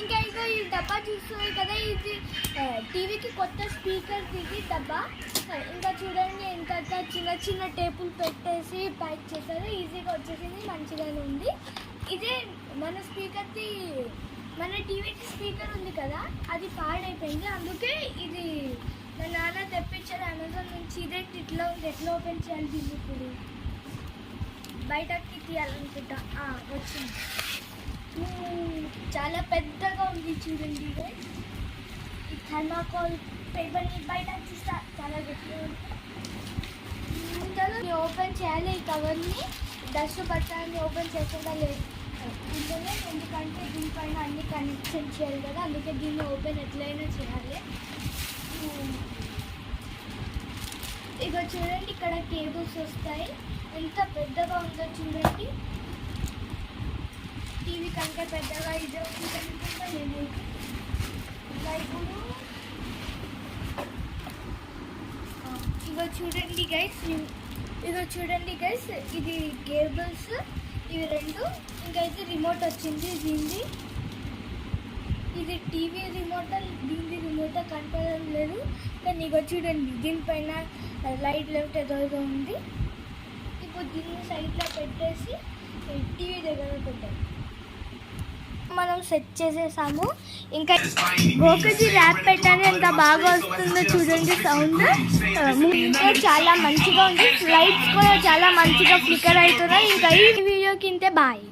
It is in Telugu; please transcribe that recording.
ఇంకా ఇగో ఈ డబ్బా చూస్తుంది కదా, ఇది టీవీకి కొత్త స్పీకర్ దిగి డబ్బా. ఇంకా చూడండి ఎంత చిన్న చిన్న టేపులు పెట్టేసి ప్యాక్ చేశారు, ఈజీగా వచ్చేసింది, మంచిగానే ఉంది. ఇదే మన స్పీకర్ది, మన టీవీకి స్పీకర్ ఉంది కదా అది పాడైపోయింది, అందుకే ఇది మా నాన్న తెప్పించారు అమెజాన్ నుంచి. ఇదే ఇట్లా ఉంది, ఎట్లా ఓపెన్ చేయాలి దీన్ని ఇప్పుడు బయటకి తీయాలనుకుంటా. వచ్చింది, చాలా పెద్దగా ఉంది చూడండి. ఈ థర్మాకోల్ పేపర్ని బయట తీస్తా, చాలా గట్టిగా ఉంది. ఓపెన్ చేయాలి ఈ కవర్ని, డస్ట్ పట్టాలని ఓపెన్ చేయకుండా లేదు ఇందులో, ఎందుకంటే దీనిపైన అన్ని కనెక్షన్ చేయాలి కదా, అందుకే దీన్ని ఓపెన్ ఎట్లయినా చేయాలి. ఇక చూడండి ఇక్కడ కేబుల్స్ వస్తాయి, ఎంత పెద్దగా ఉందో చూడండి. టీవీ కంటే పెద్దగా ఇది కనుకుంటా నేను. ఇంకా ఇప్పుడు ఇగో చూడండి గైస్, ఇది కేబుల్స్ ఇవి రెండు. ఇంకా ఇది రిమోట్ వచ్చింది దీనిది, ఇది టీవీ రిమోట్, దీనిది రిమోట్ కనపడడం లేదు. కానీ ఇగో చూడండి దీనిపైన లైట్ లెఫ్ట్ ఎదురుగా ఉంది. ఇప్పుడు దీన్ని సైడ్లో పెట్టేసి టీవీ దగ్గర పెట్టాలి. మనం సెట్ చేసేసాము. ఇంకా గోకజీ ర్యాప్ పెట్టాను, ఎంత బాగా వస్తుందో చూడండి సౌండ్. చాలా మంచిగా ఉంది, లైట్స్ కూడా చాలా మంచిగా ఫ్లికర్ అవుతున్నాయి. ఇంకా ఈ వీడియోకి ఇంతే, బాయ్.